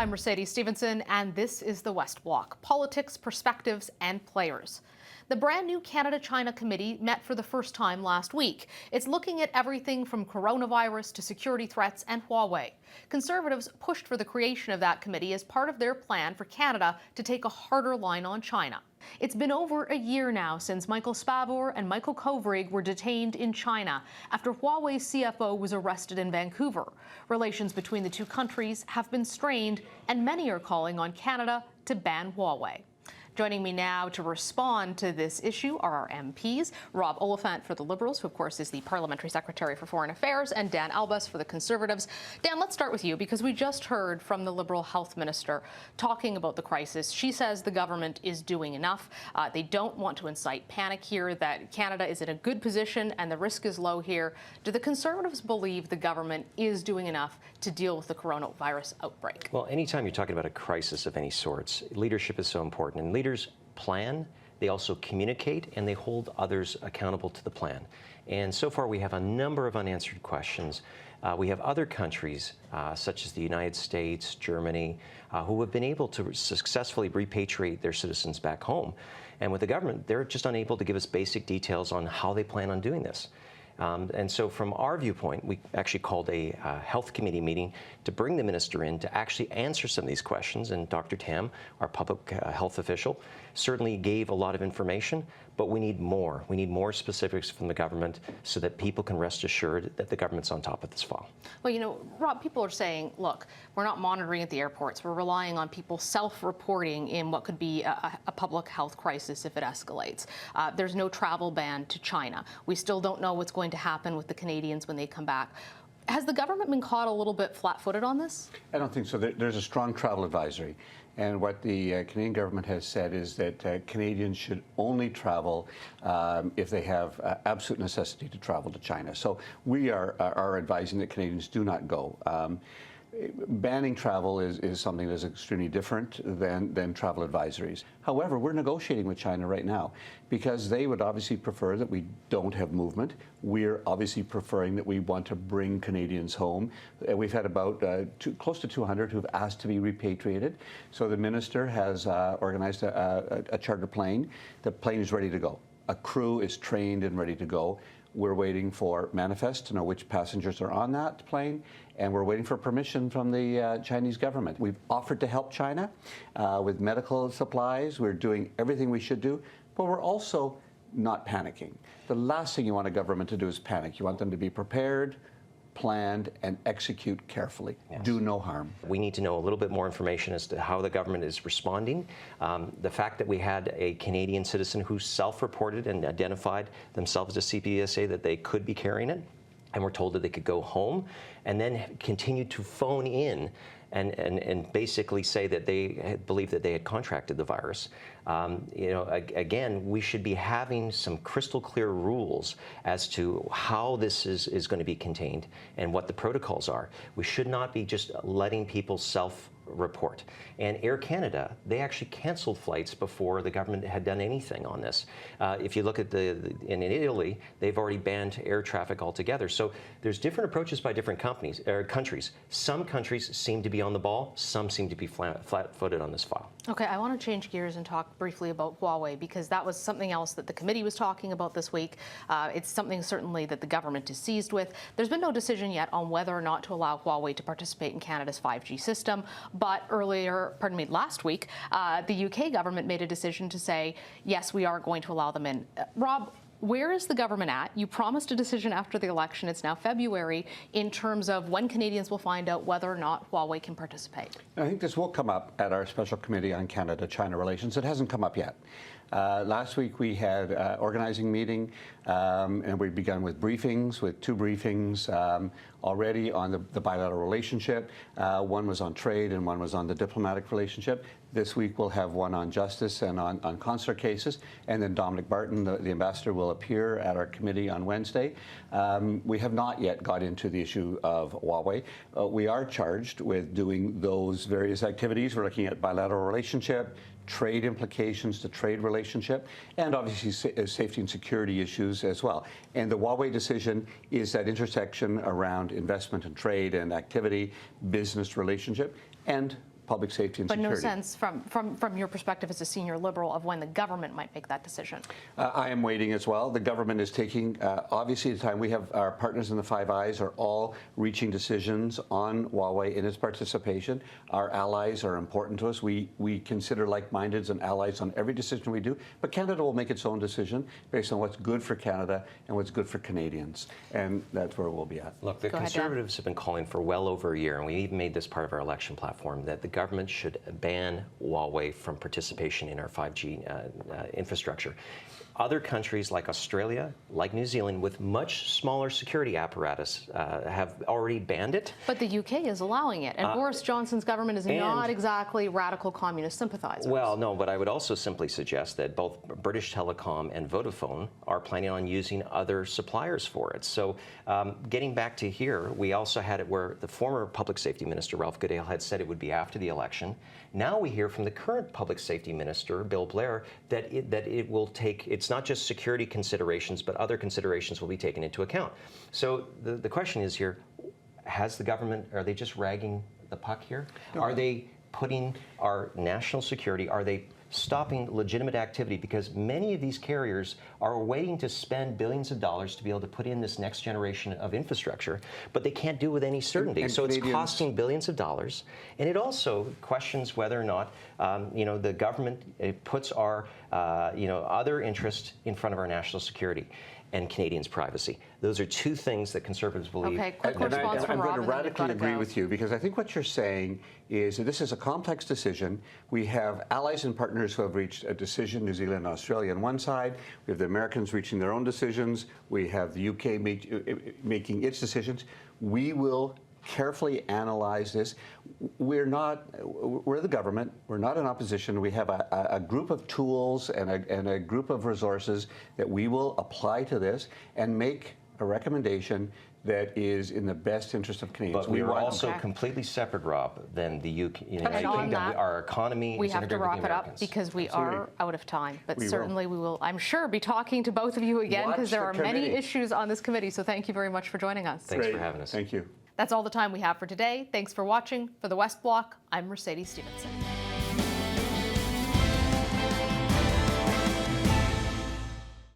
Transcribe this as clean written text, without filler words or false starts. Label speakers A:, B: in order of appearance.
A: I'm Mercedes Stephenson, and this is the West Block: politics, perspectives, and players. The brand new Canada-China committee met for the first time last week. It's looking at everything from coronavirus to security threats and Huawei. Conservatives pushed for the creation of that committee as part of their plan for Canada to take a harder line on China. It's been over a year now since Michael Spavor and Michael Kovrig were detained in China after Huawei's CFO was arrested in Vancouver. Relations between the two countries have been strained, and many are calling on Canada to ban Huawei. Joining me now to respond to this issue are our MPs, Rob Oliphant for the Liberals, who of course is the Parliamentary Secretary for Foreign Affairs, and Dan Albas for the Conservatives. Dan, let's start with you, because we just heard from the Liberal Health Minister talking about the crisis. She says the government is doing enough. They don't want to incite panic here, that Canada is in a good position and the risk is low here. Do the Conservatives believe the government is doing enough to deal with the coronavirus outbreak?
B: Well, anytime you're talking about a crisis of any sorts, leadership is so important. And leaders plan, they also communicate, and they hold others accountable to the plan. And so far we have a number of unanswered questions. We have other countries, such as the United States, Germany, who have been able to successfully repatriate their citizens back home. And with the government, they're just unable to give us basic details on how they plan on doing this. And so from our viewpoint, we actually called a health committee meeting to bring the minister in to actually answer some of these questions. And Dr. Tam, our public health official, certainly gave a lot of information, but we need more. We need more specifics from the government so that people can rest assured that the government's on top of this file.
A: Well, you know, Rob, people are saying, look, we're not monitoring at the airports. We're relying on people self-reporting in what could be a public health crisis if it escalates. There's no travel ban to China. We still don't know what's going to happen with the Canadians when they come back. Has the government been caught a little bit flat-footed on this?
C: I don't think so. There's a strong travel advisory. And what the Canadian government has said is that Canadians should only travel if they have absolute necessity to travel to China. So we are advising that Canadians do not go. Banning travel is something that is extremely different than travel advisories. However, we're negotiating with China right now because they would obviously prefer that we don't have movement. We're obviously preferring that we want to bring Canadians home. We've had about close to 200 who've asked to be repatriated. So the minister has organized a charter plane. The plane is ready to go. A crew is trained and ready to go. We're waiting for manifest to know which passengers are on that plane, and we're waiting for permission from the Chinese government. We've offered to help China with medical supplies. We're doing everything we should do, but we're also not panicking. The last thing you want a government to do is panic. You want them to be prepared, planned, and execute carefully. Yes. Do no harm.
B: We need to know a little bit more information as to how the government is responding. The fact that we had a Canadian citizen who self-reported and identified themselves as CPSA that they could be carrying it, and were told that they could go home, and then continued to phone in and basically say that they had believed that they had contracted the virus. You know, again, we should be having some crystal clear rules as to how this is going to be contained and what the protocols are. We should not be just letting people self-report. And Air Canada, they actually canceled flights before the government had done anything on this. If you look at in Italy, they've already banned air traffic altogether. So there's different approaches by different countries. Some countries seem to be on the ball. Some seem to be flat-footed on this file.
A: Okay, I want to change gears and talk briefly about Huawei, because that was something else that the committee was talking about this week. It's something certainly that the government is seized with. There's been no decision yet on whether or not to allow Huawei to participate in Canada's 5G system, but last week, the UK government made a decision to say, yes, we are going to allow them in. Rob, where is the government at? You promised a decision after the election. It's now February, in terms of when Canadians will find out whether or not Huawei can participate.
C: I think this will come up at our special committee on Canada-China relations. It hasn't come up yet. Last week we had an organizing meeting, and we've begun with briefings, with 2 briefings already on the bilateral relationship. One was on trade and one was on the diplomatic relationship. This week we'll have one on justice and on consular cases, and then Dominic Barton, the ambassador, will appear at our committee on Wednesday. We have not yet got into the issue of Huawei. We are charged with doing those various activities. We're looking at bilateral relationship, trade implications to trade relationship, and obviously safety and security issues as well. And the Huawei decision is that intersection around investment and trade and activity, business relationship, and public safety and
A: but
C: security.
A: no sense from your perspective as a senior Liberal of when the government might make that decision.
C: I am waiting as well. The government is taking, obviously, the time. We have our partners in the Five Eyes are all reaching decisions on Huawei in its participation. Our allies are important to us. We consider like-mindeds and allies on every decision we do, but Canada will make its own decision based on what's good for Canada and what's good for Canadians, and that's where we'll be at.
B: Look, the Conservatives have been calling for well over a year, and we even made this part of our election platform, that the government should ban Huawei from participation in our 5G infrastructure. Other countries like Australia, like New Zealand, with much smaller security apparatus have already banned it.
A: But the UK is allowing it, and Boris Johnson's government is not exactly radical communist sympathizers.
B: Well, no, but I would also simply suggest that both British Telecom and Vodafone are planning on using other suppliers for it. So getting back to here, we also had it where the former Public Safety Minister, Ralph Goodale, had said it would be after the election. Now we hear from the current Public Safety Minister, Bill Blair, that it will take, it's not just security considerations, but other considerations will be taken into account. So the question is here, has the government, are they just ragging the puck here? No. Are they putting our national security, are they stopping legitimate activity? Because many of these carriers are waiting to spend billions of dollars to be able to put in this next generation of infrastructure, but they can't do it with any certainty. So it's costing billions of dollars, and it also questions whether or not the government puts our other interest in front of our national security and Canadians' privacy. Those are two things that Conservatives believe.
A: Okay, quick response from Rob.
C: I'm going to radically agree with you, because I think what you're saying is that this is a complex decision. We have allies and partners who have reached a decision, New Zealand and Australia on one side. We have the Americans reaching their own decisions. We have the UK making its decisions. We will carefully analyze this. We're the government. We're not in opposition. We have a group of tools and a group of resources that we will apply to this and make a recommendation that is in the best interest of Canadians.
B: But we are also completely separate, Rob, than the UK. United Kingdom. Our economy.
A: We have to wrap it up because we are out of time. But certainly we will, I'm sure, be talking to both of you again, because there are many issues on this committee. So thank you very much for joining us.
B: Thanks for having us.
C: Thank you.
A: That's all the time we have for today. Thanks for watching. For the West Block, I'm Mercedes Stephenson.